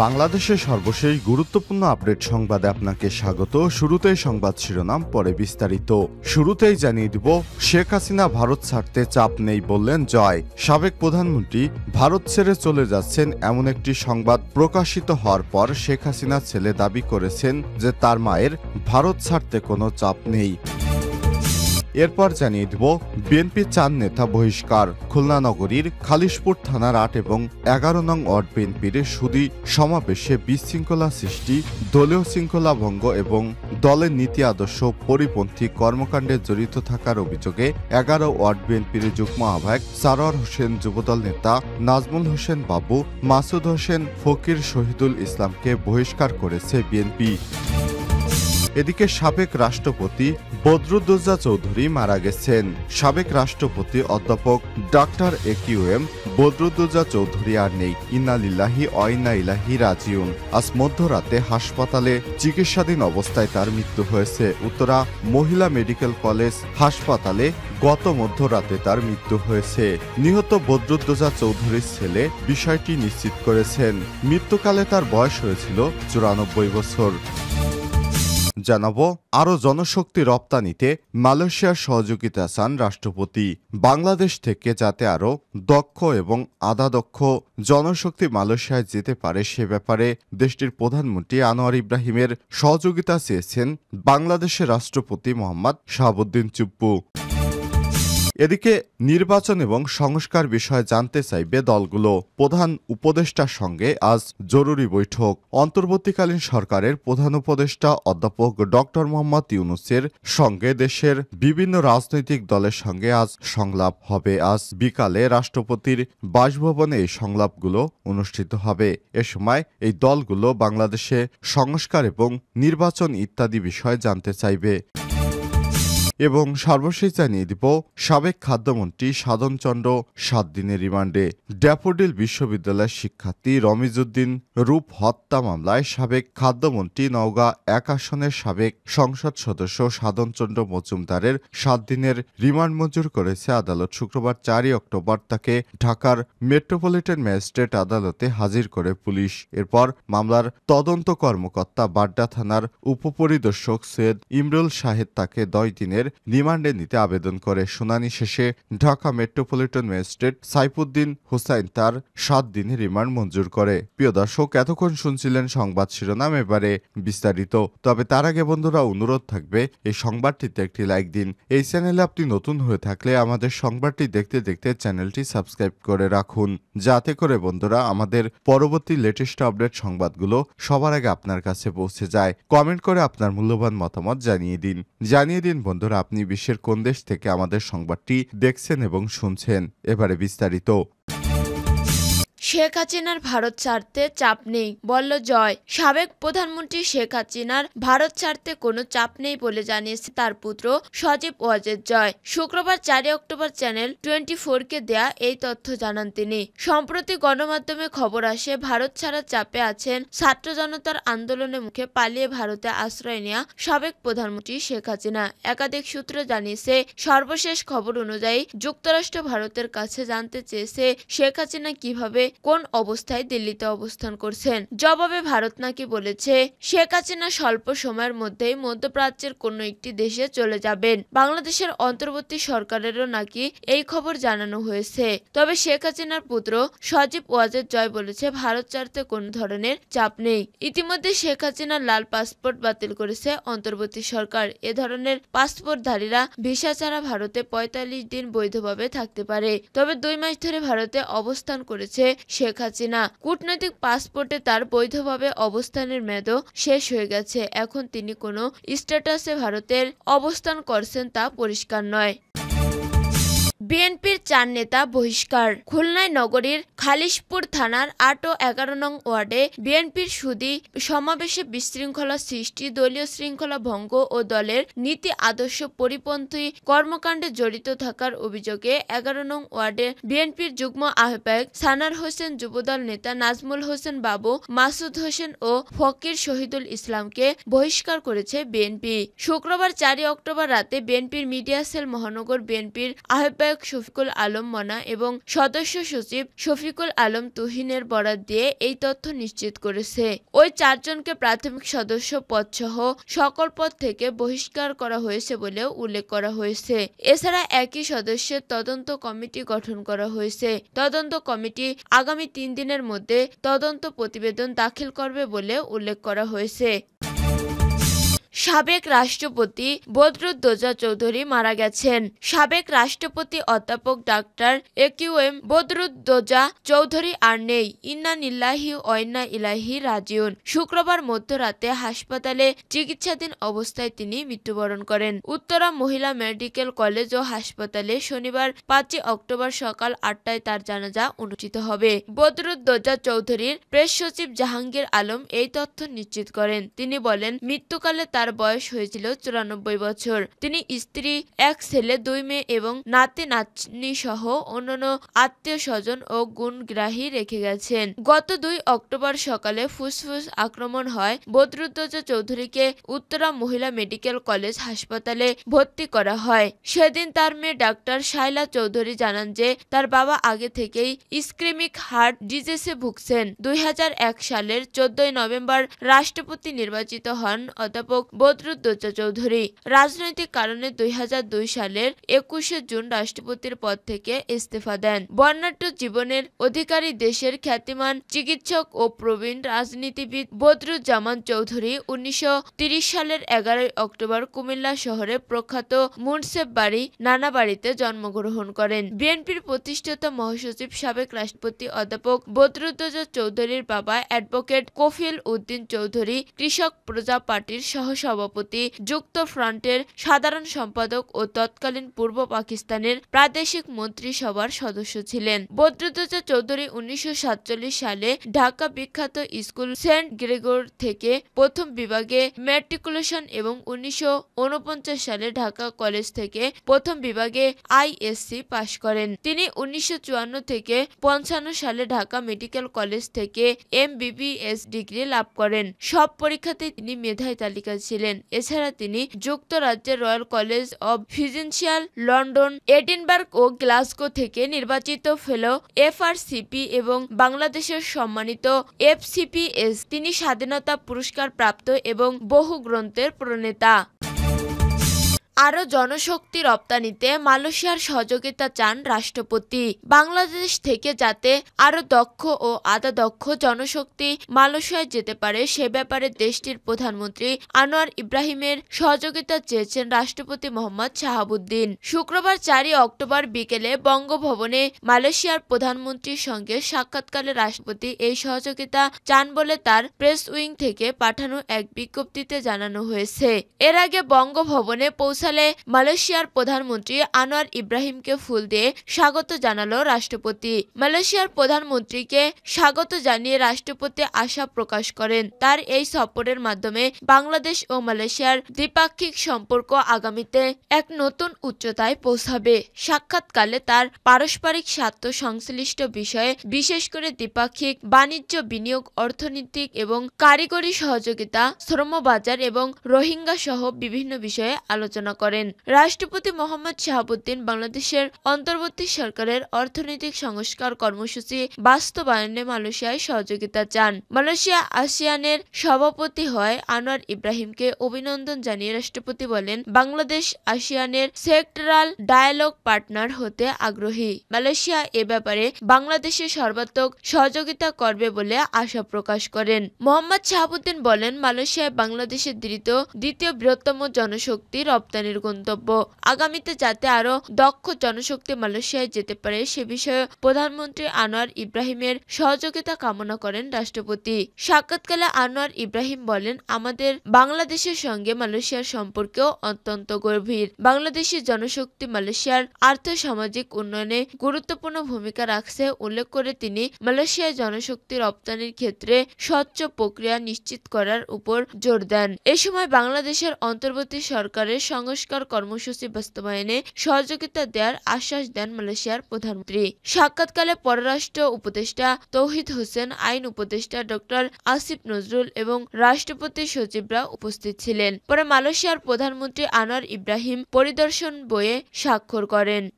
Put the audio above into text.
বাংলাদেশের সর্বশেষ গুরুত্বপূর্ণ আপডেট সংবাদে আপনাকে স্বাগত। শুরুতেই সংবাদ শিরোনাম, পরে বিস্তারিত। শুরুতেই জানিয়ে দিব, শেখ হাসিনা ভারত ছাড়তে চাপ নেই বললেন জয়। সাবেক প্রধানমন্ত্রী ভারত ছেড়ে চলে যাচ্ছেন এমন একটি সংবাদ প্রকাশিত হওয়ার পর শেখ হাসিনার ছেলে দাবি করেছেন যে তার মায়ের ভারত ছাড়তে কোনো চাপ নেই। এরপর জানিয়ে দেব, বিএনপি 4 নেতা বহিষ্কার। খুলনা নগরীর খালিশপুর থানার 8 এবং 11 নং ওয়ার্ড বিএনপির সুদী সমাবেশে বিশৃঙ্খলা সৃষ্টি, দলীয় শৃঙ্খলা ভঙ্গ এবং দলের নীতি আদর্শ পরিপন্থী কর্মকাণ্ডে জড়িত থাকার অভিযোগে 11 ওয়ার্ড বিএনপির যুগ্ম আহ্বায়ক সারোয়ার হোসেন, যুবদল নেতা নাজমুল হোসেন বাবু, মাসুদ হোসেন ফকির, শহীদুল ইসলামকে বহিষ্কার করেছে বিএনপি। এদিকে সাবেক রাষ্ট্রপতি বদরুদ্দোজা চৌধুরী মারা গেছেন। সাবেক রাষ্ট্রপতি অধ্যাপক ডাক্তার একিউএম বদরুদ্দোজা চৌধুরী আর নেই। ইন্না লিল্লাহি ওয়া ইন্না ইলাইহি রাজিউন। আজ মধ্যরাতে হাসপাতালে চিকিৎসাধীন অবস্থায় তার মৃত্যু হয়েছে। উত্তরা মহিলা মেডিকেল কলেজ হাসপাতালে গত মধ্যরাতে তার মৃত্যু হয়েছে। নিহত বদরুদ্দোজা চৌধুরীর ছেলে বিষয়টি নিশ্চিত করেছেন। মৃত্যুকালে তার বয়স হয়েছিল 94 বছর। জানাবো, আরও জনশক্তি রপ্তানিতে মালয়েশিয়ার সহযোগিতা চান রাষ্ট্রপতি। বাংলাদেশ থেকে যাতে আরও দক্ষ এবং আধাদক্ষ জনশক্তি মালয়েশিয়ায় যেতে পারে সে ব্যাপারে দেশটির প্রধানমন্ত্রী আনোয়ার ইব্রাহিমের সহযোগিতা চেয়েছেন বাংলাদেশের রাষ্ট্রপতি মোহাম্মদ শাহাবুদ্দিন চুপ্পু। এদিকে নির্বাচন এবং সংস্কার বিষয়ে জানতে চাইবে দলগুলো। প্রধান উপদেষ্টার সঙ্গে আজ জরুরি বৈঠক। অন্তর্বর্তীকালীন সরকারের প্রধান উপদেষ্টা অধ্যাপক ডক্টর মোহাম্মদ ইউনূসের সঙ্গে দেশের বিভিন্ন রাজনৈতিক দলের সঙ্গে আজ সংলাপ হবে। আজ বিকালে রাষ্ট্রপতির বাসভবনে এই সংলাপগুলো অনুষ্ঠিত হবে। এ সময় এই দলগুলো বাংলাদেশে সংস্কার এবং নির্বাচন ইত্যাদি বিষয়ে জানতে চাইবে। এবং সর্বশেষ জানিয়ে দিব, সাবেক খাদ্যমন্ত্রী সাধনচন্দ্র 7 দিনের রিমান্ডে। ড্যাফোডিল বিশ্ববিদ্যালয়ের শিক্ষার্থী রমিজউদ্দিন রূপ হত্যা মামলায় সাবেক খাদ্যমন্ত্রী নওগাঁ 1 আসনের সাবেক সংসদ সদস্য সাধনচন্দ্র মজুমদারের 7 দিনের রিমান্ড মঞ্জুর করেছে আদালত। শুক্রবার 4 অক্টোবর তাকে ঢাকার মেট্রোপলিটন ম্যাজিস্ট্রেট আদালতে হাজির করে পুলিশ। এরপর মামলার তদন্ত কর্মকর্তা বাড্ডা থানার উপপরিদর্শক সৈয়দ ইমরুল শাহেদ তাকে 10 দিনের রিমান্ডে নিতে আবেদন করে। শুনানি শেষে ঢাকা মেট্রোপলিটন ম্যাজিস্ট্রেট সাইফুদ্দিন হুসাইন তার 7 দিনের রিমান্ড মঞ্জুর করে। প্রিয় দর্শক, এতক্ষণ শুনছিলেন সংবাদ শিরোনাম, এবারে বিস্তারিত। তবে তার আগে বন্ধুরা, অনুরোধ থাকবে এই সংবাদটিতে একটি লাইক দিন। এই চ্যানেলে আপনি নতুন হয়ে থাকলে আমাদের সংবাদটি দেখতে দেখতে চ্যানেলটি সাবস্ক্রাইব করে রাখুন, যাতে করে বন্ধুরা আমাদের পরবর্তী লেটেস্ট আপডেট সংবাদগুলো সবার আগে আপনার কাছে পৌঁছে যায়। কমেন্ট করে আপনার মূল্যবান মতামত জানিয়ে দিন বন্ধুরা, আপনি বিশ্বের কোন দেশ থেকে আমাদের সংবাদটি দেখছেন এবং শুনছেন। এবারে বিস্তারিত। শেখ হাসিনার ভারত ছাড়তে চাপ নেই বলল জয়। সাবেক প্রধানমন্ত্রী শেখ হাসিনার ভারত ছাড়তে কোনো চাপ নেই বলে জানিয়েছে তার পুত্র সজীব ওয়াজেদ জয়। শুক্রবার 4 অক্টোবর চ্যানেল 24-কে দেয়া এই তথ্য জানান তিনি। সম্প্রতি গণমাধ্যমে খবর আসে, ভারত ছাড়ার চাপে আছেন ছাত্র জনতার আন্দোলনের মুখে পালিয়ে ভারতে আশ্রয় নেওয়া সাবেক প্রধানমন্ত্রী শেখ হাসিনা। একাধিক সূত্র জানিয়েছে, সর্বশেষ খবর অনুযায়ী যুক্তরাষ্ট্র ভারতের কাছে জানতে চেয়েছে শেখ হাসিনা কিভাবে কোন অবস্থায় দিল্লিতে অবস্থান করছেন। জবাবে ভারত নাকি বলেছে শেখ হাসিনা স্বল্প সময়ের মধ্যেই মধ্যপ্রাচ্যের কোনো একটি দেশে চলে যাবেন। বাংলাদেশের অন্তর্বর্তী সরকারেরও নাকি এই খবর জানানো হয়েছে। তবে শেখ হাসিনার পুত্র সজীব ওয়াজেদ জয় বলেছে ভারত ছাড়তে কোনো ধরনের চাপ নেই। ইতিমধ্যে শেখ হাসিনার লাল পাসপোর্ট বাতিল করেছে অন্তর্বর্তী সরকার। এ ধরনের পাসপোর্টধারীরা ভিসা ছাড়া ভারতে 45 দিন বৈধভাবে থাকতে পারে। তবে 2 মাস ধরে ভারতে অবস্থান করেছে শেখ হাসিনা। কূটনৈতিক পাসপোর্টে তার বৈধভাবে অবস্থানের মেয়াদও শেষ হয়ে গেছে। এখন তিনি কোনো স্ট্যাটাসে ভারতের অবস্থান করছেন তা পরিষ্কার নয়। বিএনপির 4 নেতা বহিষ্কার। খুলনায় নগরীর খালিশপুর থানার 8 ও 11 নং ওয়ার্ডে বিএনপির সুদী সমাবেশে বিশৃঙ্খলা সৃষ্টি, দলীয় শৃঙ্খলা ভঙ্গ ও দলের নীতি আদর্শ পরিপন্থী কর্মকাণ্ডে জড়িত থাকার অভিযোগে 11 নং ওয়ার্ডে বিএনপির যুগ্ম আহ্বায়ক সানার হোসেন, যুবদল নেতা নাজমুল হোসেন বাবু, মাসুদ হোসেন ও ফকির, শহীদুল ইসলামকে বহিষ্কার করেছে বিএনপি। শুক্রবার 4 অক্টোবর রাতে বিএনপির মিডিয়া সেল মহানগর বিএনপির আহ্বায়ক আহ্বায়ক শফিকুল আলম মনা এবং সদস্য সচিব শফিকুল আলম তুহিনের বরাত দিয়ে এই তথ্য নিশ্চিত করেছে। ওই 4 জনকে প্রাথমিক সদস্য পদসহ সকল পদ থেকে বহিষ্কার করা হয়েছে বলেও উল্লেখ করা হয়েছে। এছাড়া একই সদস্যের তদন্ত কমিটি গঠন করা হয়েছে। তদন্ত কমিটি আগামী 3 দিনের মধ্যে তদন্ত প্রতিবেদন দাখিল করবে বলে উল্লেখ করা হয়েছে। সাবেক রাষ্ট্রপতি বদরুদ্দোজা চৌধুরী মারা গেছেন। সাবেক রাষ্ট্রপতি অধ্যাপক ডাক্তার একিউএম বদরুদ্দোজা চৌধুরী আর নেই। ইন্না লিল্লাহি ওয়া ইন্না ইলাইহি রাজিউন। শুক্রবার মধ্যরাতে হাসপাতালে চিকিৎসাধীন অবস্থায় তিনি মৃত্যুবরণ করেন। উত্তরা মহিলা মেডিকেল কলেজ ও হাসপাতালে শনিবার 5 অক্টোবর সকাল 8টায় তার জানাজা অনুষ্ঠিত হবে। বদরুদ্দোজা চৌধুরীর প্রেস সচিব জাহাঙ্গীর আলম এই তথ্য নিশ্চিত করেন। তিনি বলেন, মৃত্যুকালে তার বয়স হয়েছিল 94 বছর। তিনি স্ত্রী, 1 ছেলে, 2 মেয়ে এবং নাতি নাতনি সহ অন্যান্য আত্মীয় স্বজন ও গুণগ্রাহী রেখে গেছেন। গত 2 অক্টোবর সকালে ফুসফুস আক্রমণ হয়। বদরুদ্দোজা চৌধুরীকে উত্তরা মহিলা মেডিকেল কলেজ হাসপাতালে ভর্তি করা হয়। সেদিন তার মেয়ে ডাক্তার শাইলা চৌধুরী জানান যে তার বাবা আগে থেকেই ইসকেমিক হার্ট ডিজিজে ভুগছেন। 2001 সালের 14 নভেম্বর রাষ্ট্রপতি নির্বাচিত হন অধ্যাপক বদরুদ্দোজা চৌধুরী। রাজনৈতিক কারণে 2002 সালের 21 জুন রাষ্ট্রপতির পদ থেকে ইস্তফা দেন। বর্ণাঢ্য জীবনের অধিকারী দেশের খ্যাতিমান চিকিৎসক ও প্রবীণ রাজনীতিবিদ বদরুজ্জামান চৌধুরী 1930 সালের 11 অক্টোবর কুমিল্লা শহরে প্রখ্যাত মুন্সেফ বাড়ি নানাবাড়িতে জন্মগ্রহণ করেন। বিএনপির প্রতিষ্ঠাতা মহাসচিব সাবেক রাষ্ট্রপতি অধ্যাপক বদরুদ্দোজা চৌধুরীর বাবা অ্যাডভোকেট কফিল উদ্দিন চৌধুরী কৃষক প্রজা পার্টির সহসভাপতি, যুক্ত ফ্রন্টের সাধারণ সম্পাদক ও তৎকালীন পূর্ব পাকিস্তানের প্রাদেশিক মন্ত্রিসভার সদস্য ছিলেন। বদরুদ্দোজা চৌধুরী 1947 সালে ঢাকা বিখ্যাত স্কুল সেন্ট গ্রেগর থেকে প্রথম বিভাগে ম্যাট্রিকুলেশন এবং 1949 সালে ঢাকা কলেজ থেকে প্রথম বিভাগে আইএসসি পাশ করেন। তিনি 1954 থেকে 55 সালে ঢাকা মেডিকেল কলেজ থেকে এমবিবিএস ডিগ্রি লাভ করেন। সব পরীক্ষাতেই তিনি মেধায় তালিকায় ছিলেন। এছাড়া তিনি যুক্তরাজ্যের royal college of physician, London, Edinburgh ও গ্লাসগো থেকে নির্বাচিত ফেলো এফআরসিপি এবং বাংলাদেশের সম্মানিত এফসিপিএস। তিনি স্বাধীনতা পুরস্কার প্রাপ্ত এবং বহু গ্রন্থের প্রণেতা। আরও জনশক্তি রপ্তানিতে মালয়েশিয়ার সহযোগিতা চান রাষ্ট্রপতি। বাংলাদেশ থেকে যাতে আরও দক্ষ ও আধা-দক্ষ জনশক্তি মালয়েশিয়ায় যেতে পারে সে ব্যাপারে দেশটির প্রধানমন্ত্রী আনোয়ার ইব্রাহিমের সহযোগিতা চেয়েছেন রাষ্ট্রপতি মোহাম্মদ শাহাবুদ্দিন। শুক্রবার 4 অক্টোবর বিকেলে বঙ্গভবনে মালয়েশিয়ার প্রধানমন্ত্রীর সঙ্গে সাক্ষাৎকালে রাষ্ট্রপতি এই সহযোগিতা চান বলে তার প্রেস উইং থেকে পাঠানো এক বিজ্ঞপ্তিতে জানানো হয়েছে। এর আগে বঙ্গভবনে পৌঁছালে মালয়েশিয়ার প্রধানমন্ত্রী আনোয়ার ইব্রাহিমকে ফুল দিয়ে স্বাগত জানালো রাষ্ট্রপতি। মালয়েশিয়ার প্রধানমন্ত্রীকে স্বাগত জানিয়ে রাষ্ট্রপতি আশা প্রকাশ করেন তার এই সফরের মাধ্যমে বাংলাদেশ ও মালয়েশিয়ার দ্বিপাক্ষিক সম্পর্ক আগামীতে এক নতুন উচ্চতায় পৌঁছাবে। সাক্ষাৎকালে তার পারস্পরিক স্বার্থ সংশ্লিষ্ট বিষয়ে বিশেষ করে দ্বিপাক্ষিক বাণিজ্য, বিনিয়োগ, অর্থনৈতিক এবং কারিগরি সহযোগিতা, শ্রমবাজার এবং রোহিঙ্গা সহ বিভিন্ন বিষয়ে আলোচনা করেন। রাষ্ট্রপতি মোহাম্মদ শাহাবুদ্দিন বাংলাদেশের অন্তর্বর্তী সরকারের অর্থনৈতিক সংস্কার কর্মসূচি বাস্তবায়নে মালয়েশিয়ায় সহযোগিতা চান। মালয়েশিয়া আসিয়ানের সভাপতি হয় আনোয়ার ইব্রাহিমকে অভিনন্দন জানিয়ে রাষ্ট্রপতি বলেন, বাংলাদেশ আসিয়ানের সেক্টরাল ডায়ালগ পার্টনার হতে আগ্রহী। মালয়েশিয়া এ ব্যাপারে বাংলাদেশের সর্বাত্মক সহযোগিতা করবে বলে আশা প্রকাশ করেন। মোহাম্মদ শাহাবুদ্দিন বলেন, মালয়েশিয়ায় বাংলাদেশের দ্বিতীয় বৃহত্তম জনশক্তি রপ্তানির গন্তব্য। আগামীতে যাতে আরও দক্ষ জনশক্তি মালয়েশিয়ায় যেতে পারে সে বিষয়ে প্রধানমন্ত্রী আনোয়ার ইব্রাহিমের সহযোগিতা কামনা করেন রাষ্ট্রপতি। সাক্ষাৎকালে আনোয়ার ইব্রাহিম বলেন, আমাদের বাংলাদেশের সঙ্গে মালয়েশিয়ার সম্পর্কও অত্যন্ত গভীর। বাংলাদেশি জনশক্তি মালয়েশিয়ার আর্থ-সামাজিক উন্নয়নে গুরুত্বপূর্ণ ভূমিকা রাখছে উল্লেখ করে তিনি মালয়েশিয়ায় জনশক্তি রপ্তানির ক্ষেত্রে স্বচ্ছ প্রক্রিয়া নিশ্চিত করার উপর জোর দেন। এ সময় বাংলাদেশের অন্তর্বর্তী সরকারের সংস্কার কর্মসূচি বাস্তবায়নে সহযোগিতা দেওয়ার আশ্বাস দেন মালয়েশিয়ার প্রধানমন্ত্রী। সাক্ষাৎকালে পররাষ্ট্র উপদেষ্টা তৌহিদ হোসেন, আইন উপদেষ্টা ডক্টর আসিফ নজরুল এবং রাষ্ট্রপতির সচিবরা উপস্থিত ছিলেন। পরে মালয়েশিয়ার প্রধানমন্ত্রী আনোয়ার ইব্রাহিম পরিদর্শন বইয়ে স্বাক্ষর করেন।